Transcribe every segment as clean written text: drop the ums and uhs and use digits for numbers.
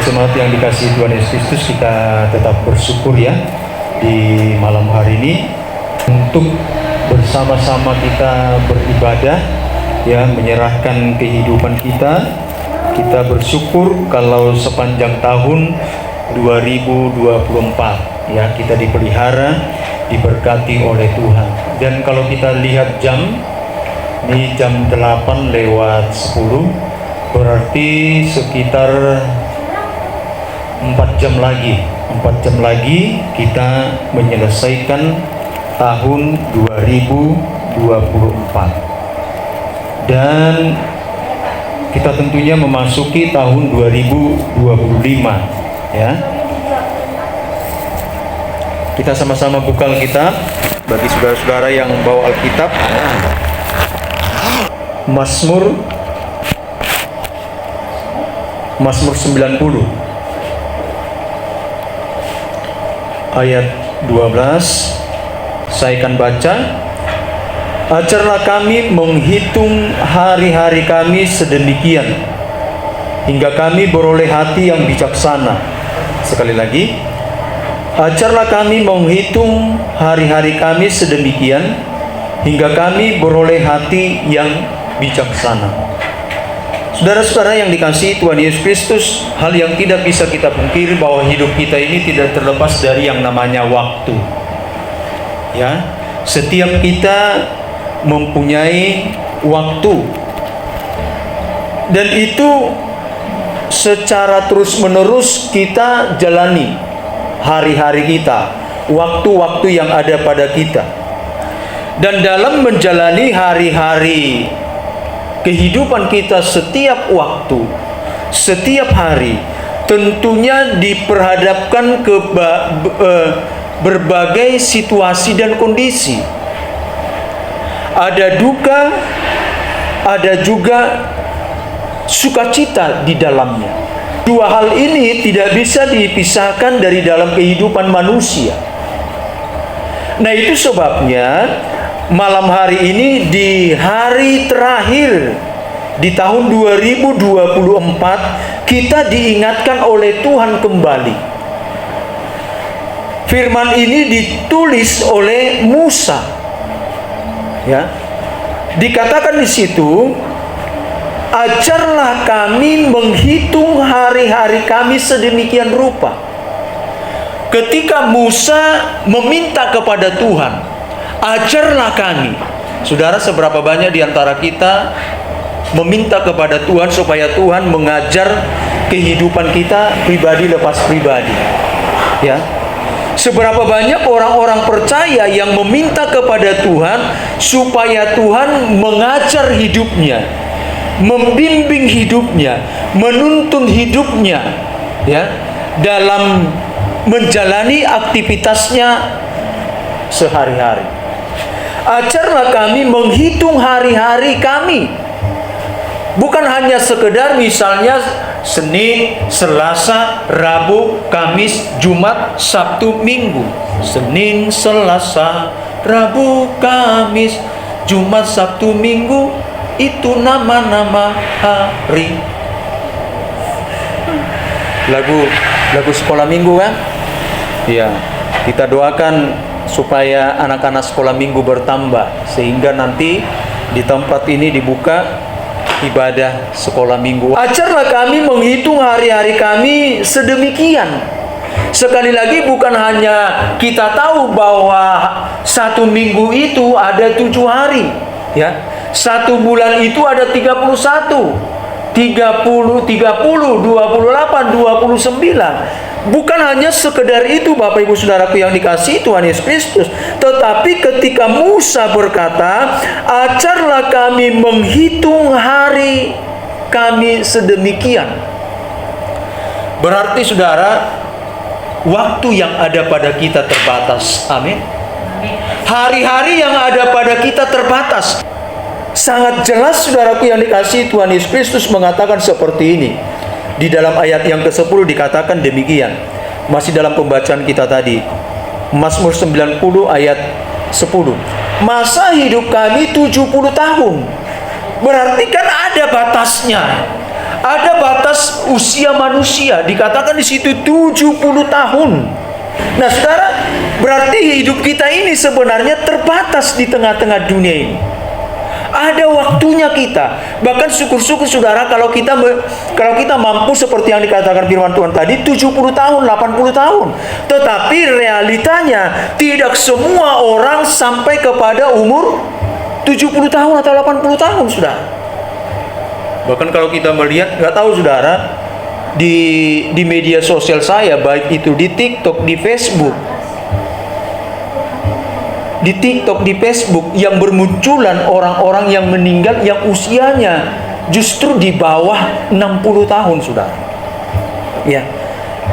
Jemaat yang dikasihi Tuhan Yesus Kristus, kita tetap bersyukur ya di malam hari ini untuk bersama-sama kita beribadah ya, menyerahkan kehidupan kita. Kita bersyukur kalau sepanjang tahun 2024 ya kita dipelihara, diberkati oleh Tuhan. Dan kalau kita lihat jam, ini jam 8:10, berarti sekitar 4 jam lagi kita menyelesaikan tahun 2024 dan kita tentunya memasuki tahun 2025 ya. Kita sama-sama buka Alkitab. Bagi saudara-saudara yang bawa Alkitab, Mazmur 90 ayat 12, saya akan baca. Ajarlah kami menghitung hari-hari kami sedemikian, hingga kami beroleh hati yang bijaksana. Sekali lagi, ajarlah kami menghitung hari-hari kami sedemikian, hingga kami beroleh hati yang bijaksana. Saudara-saudara yang dikasihi Tuhan Yesus Kristus, hal yang tidak bisa kita pungkiri bahwa hidup kita ini tidak terlepas dari yang namanya waktu. Ya, setiap kita mempunyai waktu, dan itu secara terus-menerus kita jalani hari-hari kita, waktu-waktu yang ada pada kita. Dan dalam menjalani hari-hari kehidupan kita, setiap waktu, setiap hari tentunya diperhadapkan ke berbagai situasi dan kondisi. Ada duka, ada juga sukacita di dalamnya. Dua hal ini tidak bisa dipisahkan dari dalam kehidupan manusia. Nah, itu sebabnya malam hari ini, di hari terakhir di tahun 2024, kita diingatkan oleh Tuhan kembali. Firman ini ditulis oleh Musa. Ya. Dikatakan di situ, ajarlah kami menghitung hari-hari kami sedemikian rupa. Ketika Musa meminta kepada Tuhan, ajarlah kami. Saudara, seberapa banyak di antara kita meminta kepada Tuhan supaya Tuhan mengajar kehidupan kita pribadi lepas pribadi? Ya. Seberapa banyak orang-orang percaya yang meminta kepada Tuhan supaya Tuhan mengajar hidupnya, membimbing hidupnya, menuntun hidupnya ya, dalam menjalani aktivitasnya sehari-hari. Ajarlah kami menghitung hari-hari kami. Bukan hanya sekedar misalnya Senin, Selasa, Rabu, Kamis, Jumat, Sabtu, Minggu. Senin, Selasa, Rabu, Kamis, Jumat, Sabtu, Minggu. Itu nama-nama hari. Lagu sekolah minggu kan? Iya. Kita doakan supaya anak-anak sekolah minggu bertambah, sehingga nanti di tempat ini dibuka ibadah sekolah minggu. Ajarlah kami menghitung hari-hari kami sedemikian. Sekali lagi, bukan hanya kita tahu bahwa satu minggu itu ada 7 hari ya. Satu bulan itu ada 31, 30, 28, 29. Bukan hanya sekedar itu, Bapak Ibu Saudaraku yang dikasihi Tuhan Yesus Kristus, tetapi ketika Musa berkata, ajarlah kami menghitung hari kami sedemikian, berarti saudara, waktu yang ada pada kita terbatas. Amin. Hari-hari yang ada pada kita terbatas. Sangat jelas saudaraku yang dikasihi Tuhan Yesus Kristus mengatakan seperti ini. Di dalam ayat yang ke-10 dikatakan demikian. Masih dalam pembacaan kita tadi, Mazmur 90 ayat 10. Masa hidup kami 70 tahun. Berarti kan ada batasnya. Ada batas usia manusia, dikatakan di situ 70 tahun. Nah, saudara, berarti hidup kita ini sebenarnya terbatas di tengah-tengah dunia ini. Ada waktunya kita. Bahkan syukur-syukur saudara kalau kita mampu seperti yang dikatakan firman Tuhan tadi 70 tahun, 80 tahun. Tetapi realitanya tidak semua orang sampai kepada umur 70 tahun atau 80 tahun, saudara. Bahkan kalau kita melihat, nggak tahu saudara, di media sosial saya, baik itu di TikTok, di Facebook, yang bermunculan orang-orang yang meninggal yang usianya justru di bawah 60 tahun, saudara. Ya,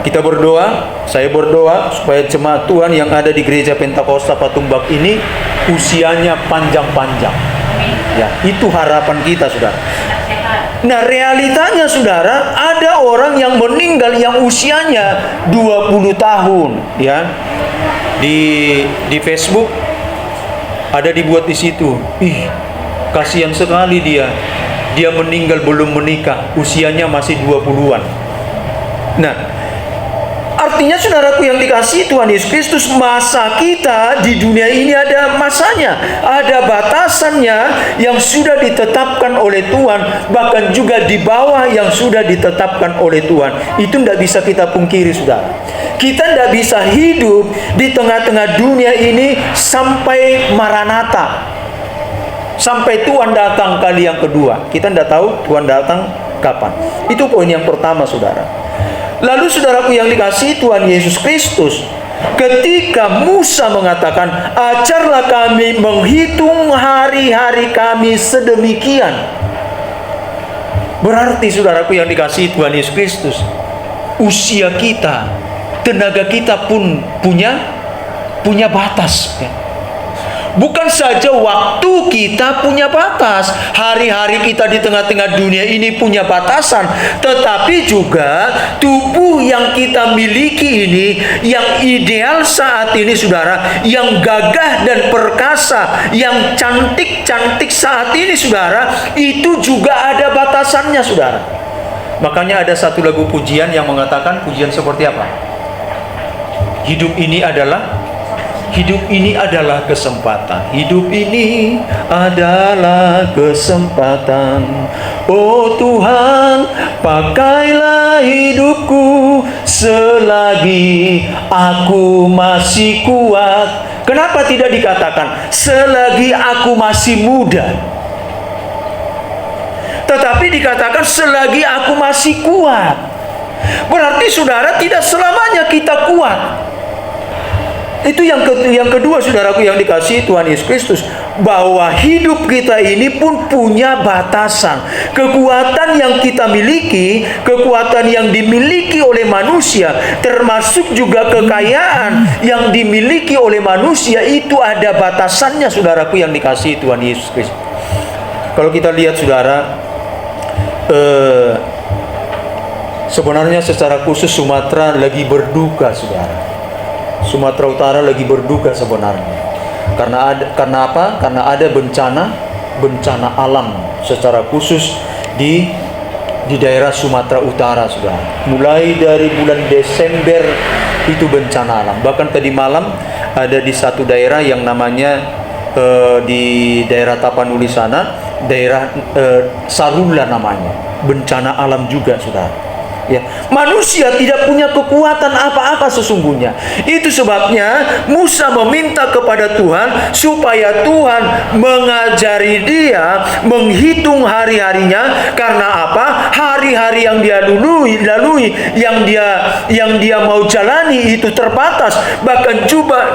kita berdoa, saya berdoa supaya jemaat Tuhan yang ada di Gereja Pentakosta Patumbak ini usianya panjang-panjang. Ya, itu harapan kita, saudara. Nah, realitanya saudara, ada orang yang meninggal yang usianya 20 tahun, ya. Di Facebook ada dibuat di situ. Ih, kasihan sekali dia. Dia meninggal belum menikah, usianya masih 20-an. Nah, artinya saudaraku yang dikasihi Tuhan Yesus Kristus, masa kita di dunia ini ada masanya, ada batasannya yang sudah ditetapkan oleh Tuhan, bahkan juga di bawah yang sudah ditetapkan oleh Tuhan. Itu tidak bisa kita pungkiri, saudara. Kita tidak bisa hidup di tengah-tengah dunia ini sampai Maranatha, sampai Tuhan datang kali yang kedua. Kita tidak tahu Tuhan datang kapan. Itu poin yang pertama, saudara. Lalu saudaraku yang dikasihi Tuhan Yesus Kristus, ketika Musa mengatakan, ajarlah kami menghitung hari-hari kami sedemikian. Berarti saudaraku yang dikasihi Tuhan Yesus Kristus, usia kita, tenaga kita pun punya batas. Bukan saja waktu kita punya batas, hari-hari kita di tengah-tengah dunia ini punya batasan, tetapi juga tubuh yang kita miliki ini, yang ideal saat ini, saudara, yang gagah dan perkasa, yang cantik-cantik saat ini, saudara, itu juga ada batasannya, saudara. Makanya ada satu lagu pujian yang mengatakan, pujian seperti apa? Hidup ini adalah kesempatan. Hidup ini adalah kesempatan. Oh Tuhan, pakailah hidupku selagi aku masih kuat. Kenapa tidak dikatakan selagi aku masih muda? Tetapi dikatakan selagi aku masih kuat. Berarti saudara, tidak selamanya kita kuat. Itu yang kedua, saudaraku yang dikasihi Tuhan Yesus Kristus, bahwa hidup kita ini pun punya batasan. Kekuatan yang kita miliki, kekuatan yang dimiliki oleh manusia, termasuk juga kekayaan yang dimiliki oleh manusia, itu ada batasannya, saudaraku yang dikasihi Tuhan Yesus Kristus. Kalau kita lihat, saudara, sebenarnya secara khusus Sumatera lagi berduka, saudara. Sumatera Utara lagi berduka sebenarnya. Karena apa? Karena ada bencana alam secara khusus di daerah Sumatera Utara, saudara. Mulai dari bulan Desember itu bencana alam. Bahkan tadi malam ada di satu daerah yang namanya di daerah Tapanuli sana, daerah Sarula namanya. Bencana alam juga, saudara. Ya, manusia tidak punya kekuatan apa-apa sesungguhnya. Itu sebabnya Musa meminta kepada Tuhan supaya Tuhan mengajari dia menghitung hari-harinya. Karena apa? Hari-hari yang dia lalui, yang dia mau jalani itu terbatas. Bahkan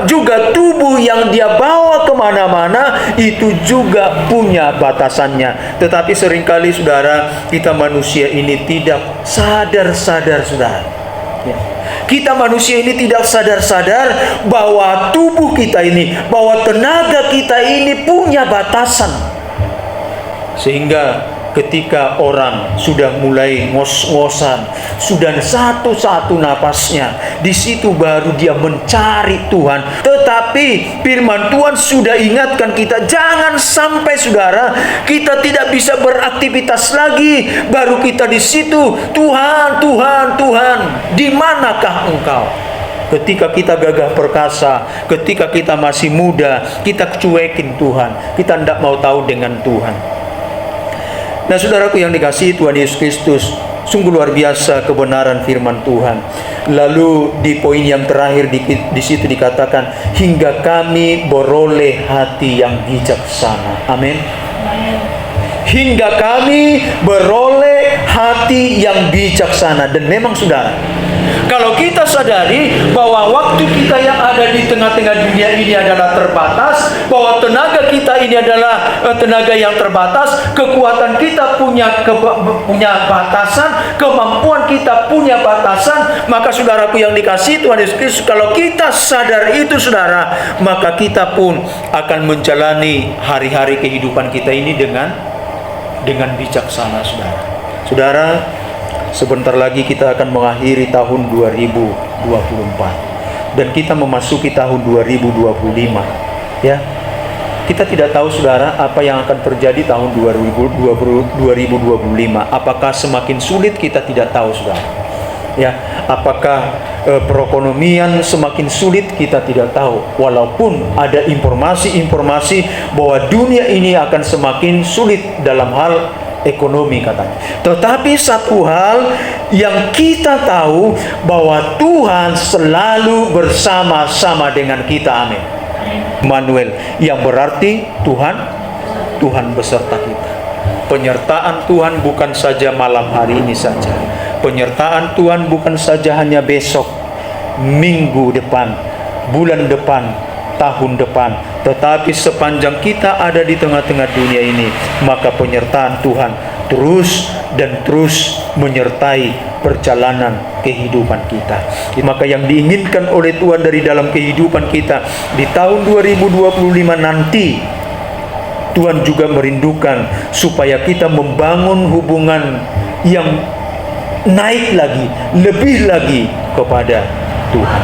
juga tubuh yang dia bawa kemana-mana itu juga punya batasannya. Tetapi seringkali, saudara, kita manusia ini tidak sadar, saudara. Ya. Kita manusia ini tidak sadar bahwa tubuh kita ini, bahwa tenaga kita ini punya batasan. Sehingga ketika orang sudah mulai ngos-ngosan, sudah satu-satu napasnya, di situ baru dia mencari Tuhan. Tetapi firman Tuhan sudah ingatkan kita, jangan sampai saudara kita tidak bisa beraktivitas lagi, baru kita di situ, Tuhan, Tuhan, Tuhan, di manakah Engkau? Ketika kita gagah perkasa, ketika kita masih muda, kita cuekin Tuhan, kita tidak mau tahu dengan Tuhan. Nah, saudaraku yang dikasihi Tuhan Yesus Kristus, sungguh luar biasa kebenaran firman Tuhan. Lalu di poin yang terakhir di situ dikatakan, hingga kami beroleh hati yang bijaksana. Amin. Hingga kami beroleh hati yang bijaksana. Dan memang saudara, kalau kita sadari bahwa waktu kita yang ada di tengah-tengah dunia ini adalah terbatas, bahwa tenaga kita ini adalah tenaga yang terbatas, kekuatan kita punya batasan, kemampuan kita punya batasan, maka saudaraku yang dikasihi Tuhan Yesus Kristus, kalau kita sadar itu saudara, maka kita pun akan menjalani hari-hari kehidupan kita ini dengan bijaksana, saudara. Saudara, sebentar lagi kita akan mengakhiri tahun 2024 dan kita memasuki tahun 2025. Ya, kita tidak tahu saudara apa yang akan terjadi tahun 2025. Apakah semakin sulit, kita tidak tahu saudara. Ya, apakah perekonomian semakin sulit, kita tidak tahu. Walaupun ada informasi-informasi bahwa dunia ini akan semakin sulit dalam hal ekonomi katanya. Tetapi satu hal yang kita tahu, bahwa Tuhan selalu bersama-sama dengan kita. Amin. Immanuel, yang berarti Tuhan beserta kita. Penyertaan Tuhan bukan saja malam hari ini saja. Penyertaan Tuhan bukan saja hanya besok, minggu depan, bulan depan, tahun depan, tetapi sepanjang kita ada di tengah-tengah dunia ini, maka penyertaan Tuhan terus dan terus menyertai perjalanan kehidupan kita. Maka yang diinginkan oleh Tuhan dari dalam kehidupan kita di tahun 2025 nanti, Tuhan juga merindukan supaya kita membangun hubungan yang naik lagi, lebih lagi kepada Tuhan.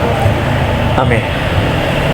Amin.